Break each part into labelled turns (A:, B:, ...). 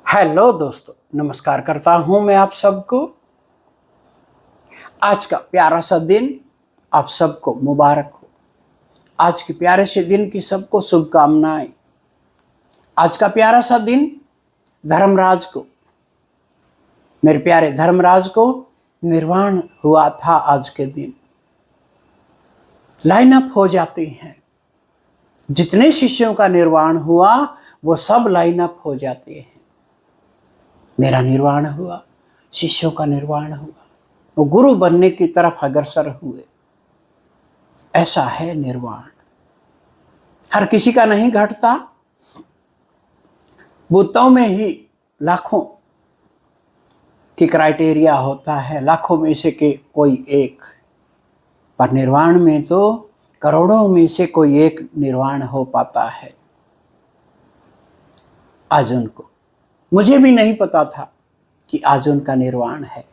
A: Hello दोस्तों, नमस्कार करता हूं मैं आप सबको। आज का प्यारा सा दिन आप सबको मुबारक हो। आज के प्यारे से दिन की सबको शुभकामनाएं। आज का प्यारा सा दिन धर्मराज को, मेरे प्यारे धर्मराज को निर्वाण हुआ था। आज के दिन लाइन अप हो जाते हैं, जितने शिष्यों का निर्वाण हुआ वो सब लाइन अप हो जाते हैं। मेरा निर्वाण हुआ, शिष्यों का निर्वाण हुआ, वो गुरु बनने की तरफ अग्रसर हुए। ऐसा है निर्वाण, हर किसी का नहीं घटता। बुद्धों में ही लाखों की क्राइटेरिया होता है, लाखों में से के कोई एक, पर निर्वाण में तो करोड़ों में से कोई एक निर्वाण हो पाता है। आज उनको, मुझे भी नहीं पता था कि आज उनका निर्वाण है।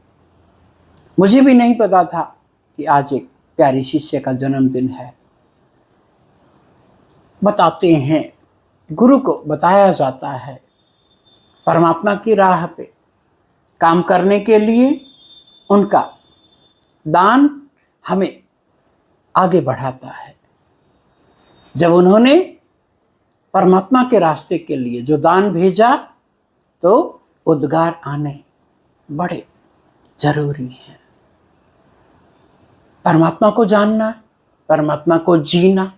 A: मुझे भी नहीं पता था कि आज एक प्यारी शिष्य का जन्मदिन है। बताते हैं, गुरु को बताया जाता है, परमात्मा की राह पे काम करने के लिए उनका दान हमें आगे बढ़ाता है। जब उन्होंने परमात्मा के रास्ते के लिए जो दान भेजा तो उद्गार आने बड़े जरूरी हैं। परमात्मा को जानना, परमात्मा को जीना।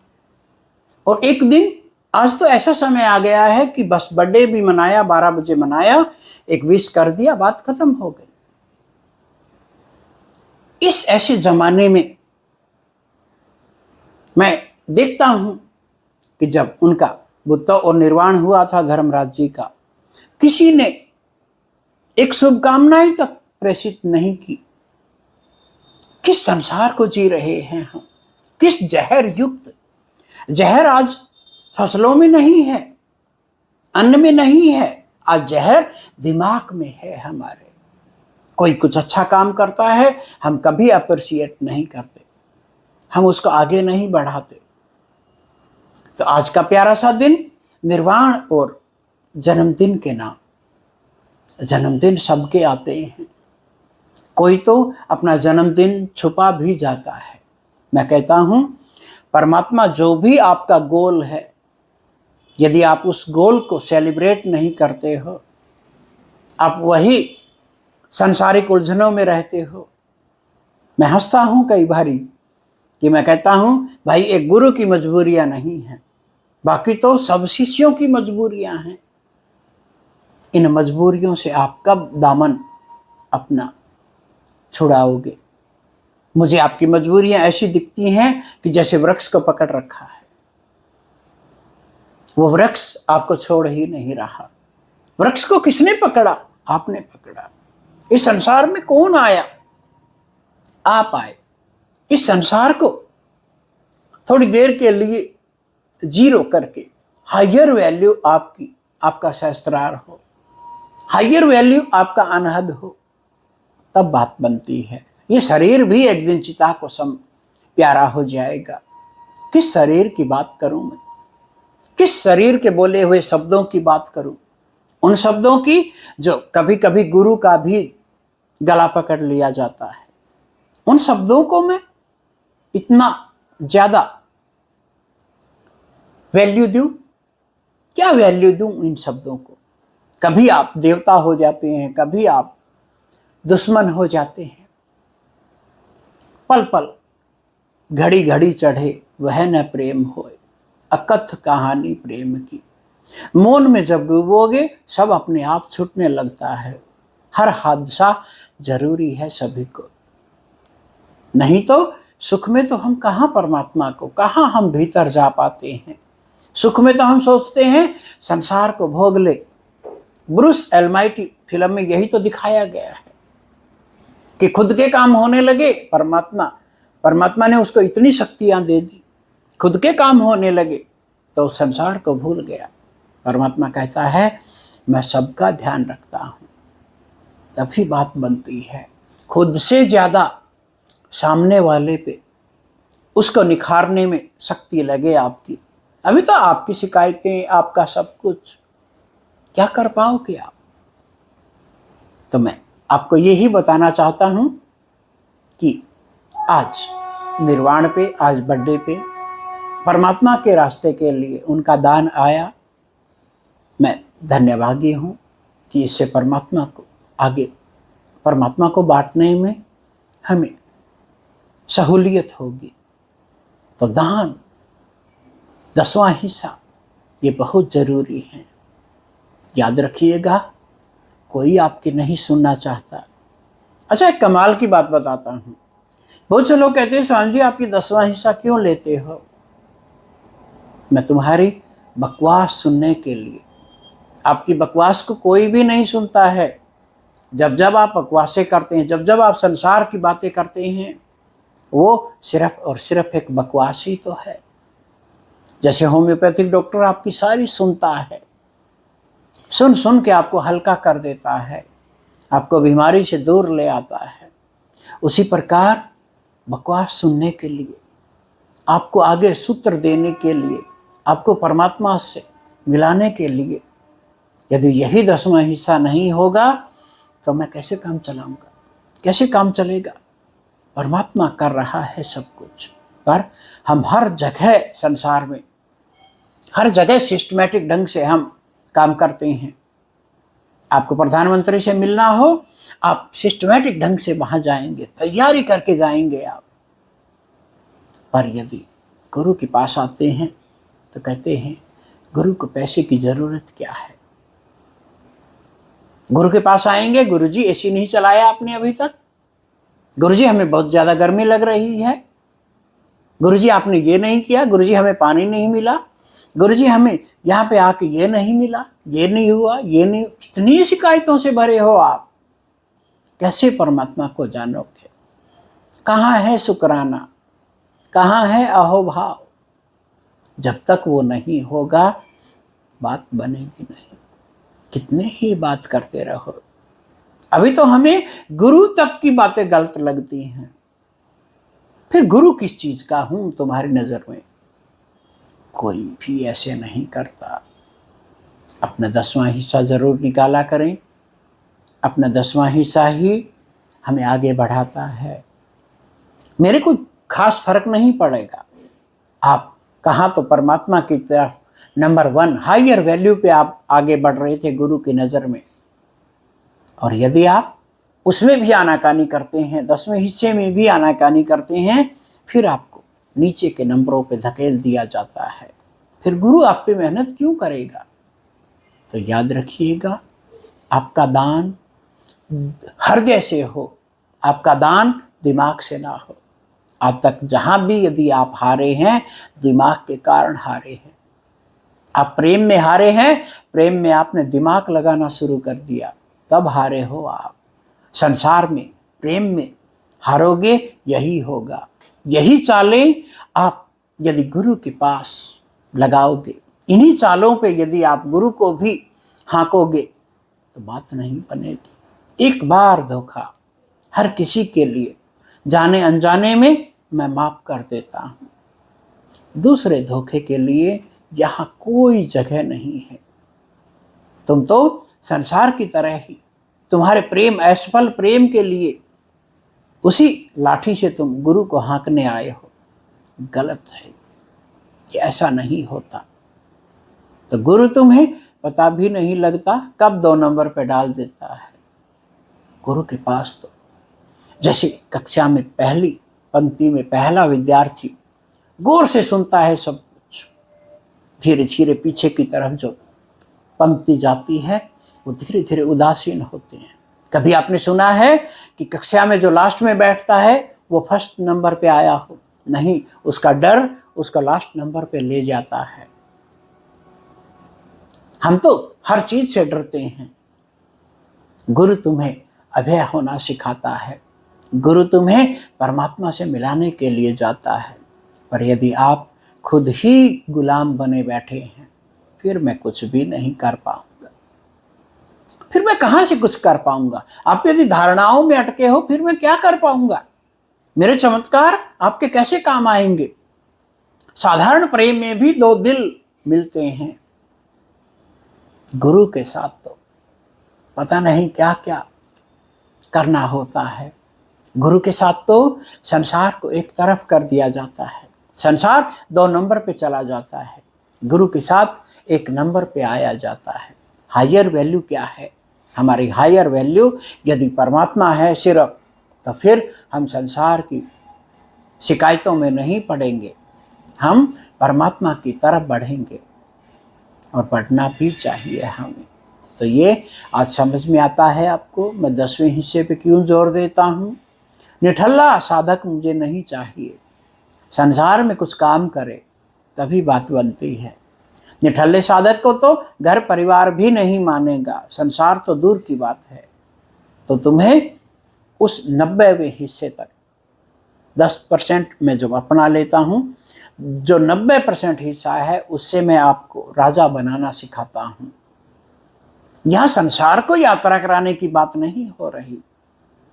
A: और एक दिन, आज तो ऐसा समय आ गया है कि बस बर्थडे भी मनाया, 12 बजे मनाया, एक विश कर दिया, बात खत्म हो गई। इस ऐसे जमाने में मैं देखता हूं कि जब उनका बुद्ध और निर्वाण हुआ था धर्मराज जी का, किसी ने एक शुभकामनाएं तक प्रेषित नहीं की। किस संसार को जी रहे हैं हम, किस जहर युक्त। जहर आज फसलों में नहीं है, अन्न में नहीं है, आज जहर दिमाग में है हमारे। कोई कुछ अच्छा काम करता है, हम कभी अप्रिशिएट नहीं करते, हम उसको आगे नहीं बढ़ाते। तो आज का प्यारा सा दिन निर्वाण और जन्मदिन के नाम, जन्मदिन सबके आते हैं, कोई तो अपना जन्मदिन छुपा भी जाता है। मैं कहता हूं, परमात्मा जो भी आपका गोल है, यदि आप उस गोल को सेलिब्रेट नहीं करते हो, आप वही सांसारिक उलझनों में रहते हो। मैं हंसता हूं कई बारी कि मैं कहता हूं, भाई एक गुरु की मजबूरियां नहीं है, बाकी तो सब शिष्यों की मजबूरियां हैं। इन मजबूरियों से आप कब दामन अपना छुड़ाओगे? मुझे आपकी मजबूरियां ऐसी दिखती हैं कि जैसे वृक्ष को पकड़ रखा है, वो वृक्ष आपको छोड़ ही नहीं रहा। वृक्ष को किसने पकड़ा? आपने पकड़ा। इस संसार में कौन आया? आप आए। इस संसार को थोड़ी देर के लिए जीरो करके हायर वैल्यू आपकी, आपका सहस्त्रार हो, हायर वैल्यू आपका अनहद हो, तब बात बनती है। ये शरीर भी एक दिन चिता को सम प्यारा हो जाएगा। किस शरीर की बात करूं मैं? किस शरीर के बोले हुए शब्दों की बात करूं? उन शब्दों की जो कभी कभी गुरु का भी गला पकड़ लिया जाता है। उन शब्दों को मैं इतना ज्यादा वैल्यू दूं? क्या वैल्यू दूं इन शब्दों को? कभी आप देवता हो जाते हैं, कभी आप दुश्मन हो जाते हैं। पल पल घड़ी घड़ी चढ़े वह न प्रेम होए, अकथ कहानी प्रेम की। मौन में जब डूबोगे सब अपने आप छूटने लगता है। हर हादसा जरूरी है सभी को, नहीं तो सुख में तो हम कहाँ परमात्मा को, कहाँ हम भीतर जा पाते हैं। सुख में तो हम सोचते हैं संसार को भोग ले। ब्रूस एलमाइटी फिल्म में यही तो दिखाया गया है कि खुद के काम होने लगे, परमात्मा ने उसको इतनी शक्तियां दे दी, खुद के काम होने लगे तो संसार को भूल गया। परमात्मा कहता है मैं सबका ध्यान रखता हूं, तभी बात बनती है। खुद से ज्यादा सामने वाले पे, उसको निखारने में शक्ति लगे आपकी। अभी तो आपकी शिकायतें, आपका सब कुछ, क्या कर पाओगे आप? तो मैं आपको यही बताना चाहता हूं कि आज निर्वाण पे, आज बर्थडे पे परमात्मा के रास्ते के लिए उनका दान आया। मैं धन्यभागी हूं कि इससे परमात्मा को आगे, परमात्मा को बांटने में हमें सहूलियत होगी। तो दान, 10वां हिस्सा, ये बहुत जरूरी है। याद रखिएगा, कोई आपकी नहीं सुनना चाहता। अच्छा, एक कमाल की बात बताता हूं। बहुत से लोग कहते हैं, स्वामी जी आप ये 10वां हिस्सा क्यों लेते हो? मैं तुम्हारी बकवास सुनने के लिए। आपकी बकवास को कोई भी नहीं सुनता है। जब जब आप बकवासें करते हैं, जब जब आप संसार की बातें करते हैं, वो सिर्फ और सिर्फ एक बकवास ही तो है। जैसे होम्योपैथिक डॉक्टर आपकी सारी सुनता है, सुन सुन के आपको हल्का कर देता है, आपको बीमारी से दूर ले आता है। उसी प्रकार बकवास सुनने के लिए, आपको आगे सूत्र देने के लिए, आपको परमात्मा से मिलाने के लिए, यदि यही 10वां हिस्सा नहीं होगा तो मैं कैसे काम चलाऊंगा? कैसे काम चलेगा? परमात्मा कर रहा है सब कुछ, पर हम हर जगह संसार में, हर जगह सिस्टमैटिक ढंग से हम काम करते हैं। आपको प्रधानमंत्री से मिलना हो, आप सिस्टमैटिक ढंग से वहां जाएंगे, तैयारी करके जाएंगे आप। पर यदि गुरु के पास आते हैं तो कहते हैं, गुरु को पैसे की जरूरत क्या है? गुरु के पास आएंगे, गुरु जी एसी नहीं चलाया आपने अभी तक, गुरु जी हमें बहुत ज्यादा गर्मी लग रही है, गुरु जी आपने ये नहीं किया, गुरु जी हमें पानी नहीं मिला, गुरु जी हमें यहाँ पे आके ये नहीं मिला, ये नहीं हुआ, ये नहीं। कितनी शिकायतों से भरे हो आप, कैसे परमात्मा को जानोगे? कहाँ है शुक्राना, कहाँ है अहोभाव? जब तक वो नहीं होगा बात बनेगी नहीं। कितने ही बात करते रहो। अभी तो हमें गुरु तक की बातें गलत लगती हैं, फिर गुरु किस चीज का हूं तुम्हारी नजर में? कोई भी ऐसे नहीं करता। अपना 10वां हिस्सा जरूर निकाला करें। अपना 10वां हिस्सा ही हमें आगे बढ़ाता है। मेरे को खास फर्क नहीं पड़ेगा आप कहाँ, तो परमात्मा की तरफ नंबर 1 हायर वैल्यू पे आप आगे बढ़ रहे थे गुरु की नज़र में। और यदि आप उसमें भी आनाकानी करते हैं, 10वें हिस्से में भी आनाकानी करते हैं, फिर आपको नीचे के नंबरों पे धकेल दिया जाता है। फिर गुरु आप पे मेहनत क्यों करेगा? तो याद रखिएगा, आपका दान हृदय से हो, आपका दान दिमाग से ना हो। आज तक जहां भी यदि आप हारे हैं, दिमाग के कारण हारे हैं। आप प्रेम में हारे हैं, प्रेम में आपने दिमाग लगाना शुरू कर दिया, तब हारे हो आप। संसार में, प्रेम में हारोगे, यही होगा। यही चालें आप यदि गुरु के पास लगाओगे, इन्हीं चालों पे यदि आप गुरु को भी हाँकोगे, तो बात नहीं बनेगी। एक बार धोखा हर किसी के लिए, जाने अनजाने में मैं माफ कर देता हूँ। दूसरे धोखे के लिए यहाँ कोई जगह नहीं है। तुम तो संसार की तरह ही, तुम्हारे प्रेम, असफल प्रेम के लिए उसी लाठी से तुम गुरु को हाँकने आए हो। गलत है, कि ऐसा नहीं होता। तो गुरु तुम्हें पता भी नहीं लगता कब 2 नंबर पे डाल देता है। गुरु के पास तो जैसे कक्षा में पहली पंक्ति में पहला विद्यार्थी गौर से सुनता है सब कुछ, धीरे धीरे पीछे की तरफ जो पंक्ति जाती है वो धीरे धीरे उदासीन होते हैं। कभी आपने सुना है कि कक्षा में जो लास्ट में बैठता है वो फर्स्ट नंबर पे आया हो? नहीं, उसका डर उसका लास्ट नंबर पे ले जाता है। हम तो हर चीज से डरते हैं। गुरु तुम्हें अभय होना सिखाता है, गुरु तुम्हें परमात्मा से मिलाने के लिए जाता है। पर यदि आप खुद ही गुलाम बने बैठे हैं, फिर मैं कुछ भी नहीं कर पाऊंगा। फिर मैं कहां से कुछ कर पाऊंगा? आप यदि धारणाओं में अटके हो, फिर मैं क्या कर पाऊंगा? मेरे चमत्कार आपके कैसे काम आएंगे? साधारण प्रेम में भी 2 दिल मिलते हैं। गुरु के साथ तो पता नहीं क्या क्या करना होता है। गुरु के साथ तो संसार को एक तरफ कर दिया जाता है, संसार 2 नंबर पे चला जाता है, गुरु के साथ 1 नंबर पे आया जाता है। हायर वैल्यू क्या है? हमारी हायर वैल्यू यदि परमात्मा है सिर्फ, तो फिर हम संसार की शिकायतों में नहीं पड़ेंगे, हम परमात्मा की तरफ बढ़ेंगे और बढ़ना भी चाहिए हमें। तो ये आज समझ में आता है आपको मैं 10वें हिस्से पे क्यों जोर देता हूँ। निठल्ला साधक मुझे नहीं चाहिए, संसार में कुछ काम करे तभी बात बनती है। निठल्ले साधक को तो घर परिवार भी नहीं मानेगा, संसार तो दूर की बात है। तो तुम्हें उस 90वें हिस्से तक 10% मैं जो अपना लेता हूँ, जो 90% हिस्सा है उससे मैं आपको राजा बनाना सिखाता हूँ। यहाँ संसार को यात्रा कराने की बात नहीं हो रही,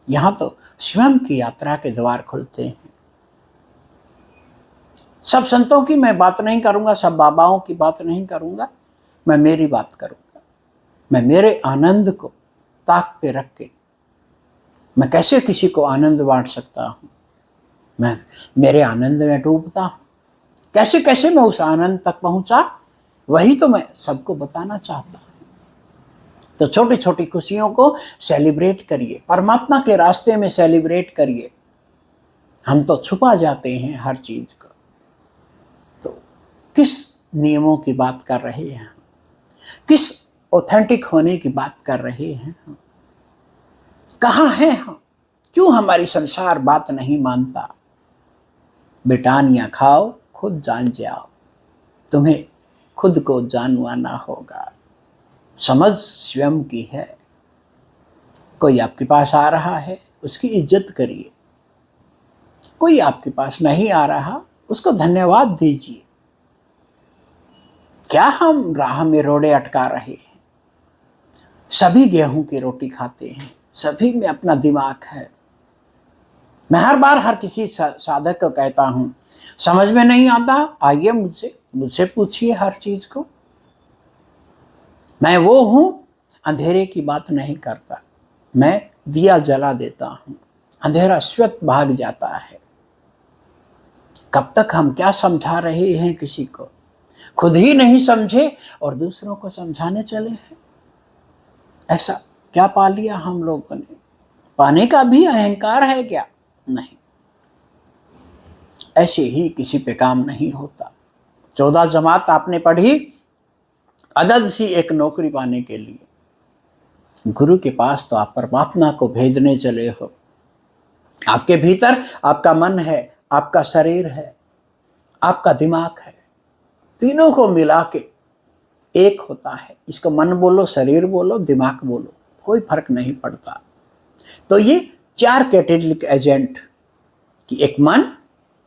A: यहाँ तो स्वयं की यात्रा के द्वार खुलते हैं। सब संतों की मैं बात नहीं करूंगा, सब बाबाओं की बात नहीं करूंगा, मैं मेरी बात करूंगा। मैं मेरे आनंद को ताक पे रख के मैं कैसे किसी को आनंद बांट सकता हूँ, मैं मेरे आनंद में डूबता हूँ, कैसे कैसे मैं उस आनंद तक पहुंचा, वही तो मैं सबको बताना चाहता हूँ। तो छोटी छोटी खुशियों को सेलिब्रेट करिए, परमात्मा के रास्ते में सेलिब्रेट करिए। हम तो छुपा जाते हैं हर चीज को। तो किस नियमों की बात कर रहे हैं, किस ऑथेंटिक होने की बात कर रहे हैं, कहाँ हैं हम? क्यों हमारी संसार बात नहीं मानता? बिटानिया खाओ खुद जान जाओ, तुम्हें खुद को जानवाना होगा। समझ स्वयं की है। कोई आपके पास आ रहा है उसकी इज्जत करिए, कोई आपके पास नहीं आ रहा उसको धन्यवाद दीजिए। क्या हम राह में रोड़े अटका रहे हैं? सभी गेहूं की रोटी खाते हैं, सभी में अपना दिमाग है। मैं हर बार हर किसी साधक को कहता हूं, समझ में नहीं आता आइए मुझसे पूछिए हर चीज को। मैं वो हूं अंधेरे की बात नहीं करता, मैं दिया जला देता हूं, अंधेरा स्वतः भाग जाता है। कब तक हम क्या समझा रहे हैं किसी को, खुद ही नहीं समझे और दूसरों को समझाने चले हैं। ऐसा क्या पा लिया हम लोगों ने? पाने का भी अहंकार है क्या? नहीं, ऐसे ही किसी पे काम नहीं होता। 14 जमात आपने पढ़ी अदद सी एक नौकरी पाने के लिए। गुरु के पास तो आप परमात्मा को भेजने चले हो। आपके भीतर आपका मन है, आपका शरीर है, आपका दिमाग है, तीनों को मिला के एक होता है। इसको मन बोलो, शरीर बोलो, दिमाग बोलो, कोई फर्क नहीं पड़ता। तो ये 4 कैटेगरी एजेंट कि एक मन,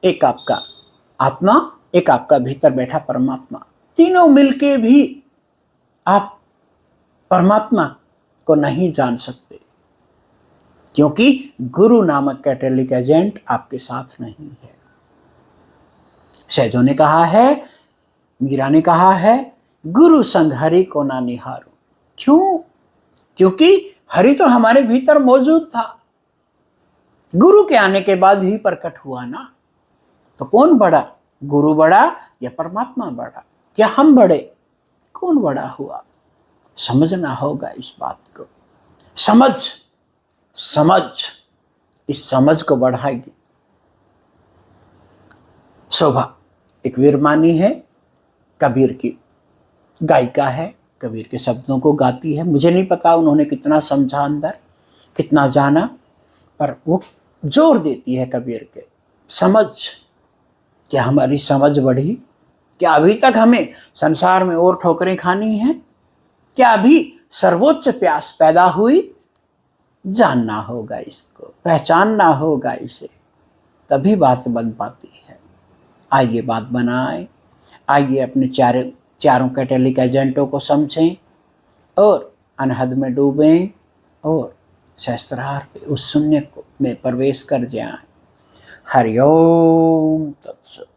A: एक आपका आत्मा, एक आपका भीतर बैठा परमात्मा, तीनों मिलके भी आप परमात्मा को नहीं जान सकते, क्योंकि गुरु नामक कैटेलिक एजेंट आपके साथ नहीं है। सहजों ने कहा है, मीरा ने कहा है, गुरु संग हरि को ना निहारो। क्यों? क्योंकि हरि तो हमारे भीतर मौजूद था, गुरु के आने के बाद ही प्रकट हुआ ना। तो कौन बड़ा, गुरु बड़ा या परमात्मा बड़ा? क्या हम बड़े? कौन बड़ा हुआ? समझना होगा इस बात को। समझ इस समझ को बढ़ाएगी। शोभा एक वीरमानी है, कबीर की गायिका है, कबीर के शब्दों को गाती है। मुझे नहीं पता उन्होंने कितना समझा अंदर, कितना जाना, पर वो जोर देती है कबीर के समझ। क्या हमारी समझ बढ़ी? क्या अभी तक हमें संसार में और ठोकरें खानी हैं? क्या अभी सर्वोच्च प्यास पैदा हुई? जानना होगा इसको, पहचानना होगा इसे, तभी बात बन पाती है। आइए बात बनाएं, आइए अपने चारों कैटेलिक एजेंटों को समझें और अनहद में डूबें और सहस्त्रार पे उस शून्य को में प्रवेश कर जाएं। हरि ओम तत्सत।